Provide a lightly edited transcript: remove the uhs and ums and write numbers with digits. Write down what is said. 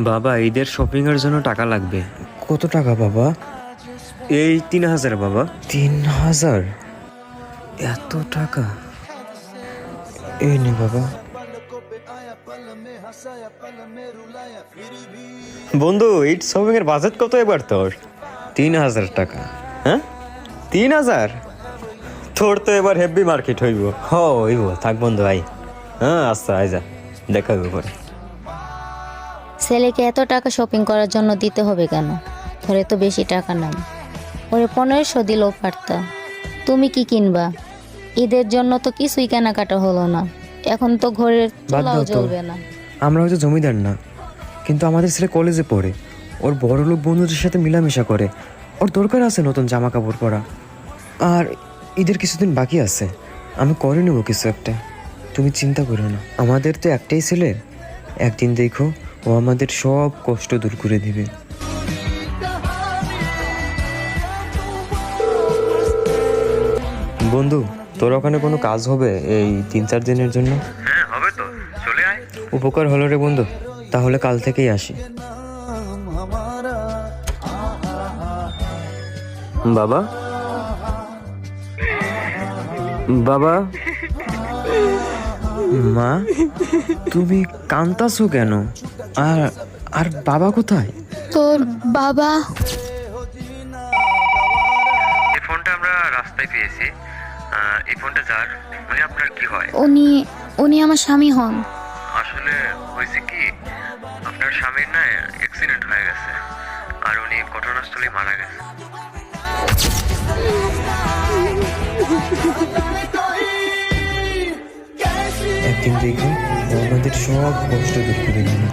বাবা, ঈদের শপিং এর জন্য টাকা লাগবে। কত টাকা বাবা? এই 3000 বাবা। 3000? এত টাকা? এই নে বাবা। বন্ধু, ঈদ শপিং এর বাজেট কত এবার তোর? 3000 টাকা। হ্যাঁ, 3000? তোর তো এবার হেভি মার্কেট হইব। হইব, থাক বন্ধু আই। হ্যাঁ আচ্ছা, আইজা দেখা হইব পরে। ছেলেকে এত টাকা শপিং করার জন্য দিতে হবে কেন? ঘরে তো বেশি টাকা নাই। ওরে 1500 দিলেও পারতা। তুমি কি কিনবা? ঈদের জন্য তো কিছুই কেনাকাটা হলো না। এখন তো ঘরের বাদ চুলাও দাও তো। জ্বলবে না। আমরা হয়তো জমিদার না, কিন্তু আমাদের ছেলে কলেজে পড়ে। ওর বড় লোক বন্ধুদের সাথে মিলামিশা করে। ওর দরকার আছে নতুন জামা কাপড় পরা। আর ঈদের কিছুদিন বাকি আছে, আমি করে নেবো কিছু একটা। তুমি চিন্তা করো না, আমাদের তো একটাই ছেলে। একদিন দেখো ও আমাদের সব কষ্ট দূর করে দিবে। বন্ধু, তোর ওখানে কোনো কাজ হবে এই 3-4 দিনের জন্য? হ্যাঁ হবে তো, চলে আয়। উপকার হলো রে বন্ধু, তাহলে কাল থেকেই আসি। বাবা, বাবা। মা, তুমি কান্তাছো কেন? আর আর বাবা কোথায়? তোর বাবা? এই ফোনটা আমরা রাস্তায় পেয়েছি। এই ফোনটা যার, মানে আপনার কি হয়? উনি আমার স্বামী হন। আসলে হয়েছে কি, আপনার স্বামীর না অ্যাক্সিডেন্ট হয়ে গেছে, আর উনি ঘটনাস্থলে মারা গেছে। একদিন দেখো ও আমাদের সব কষ্ট দূর করে দিবে।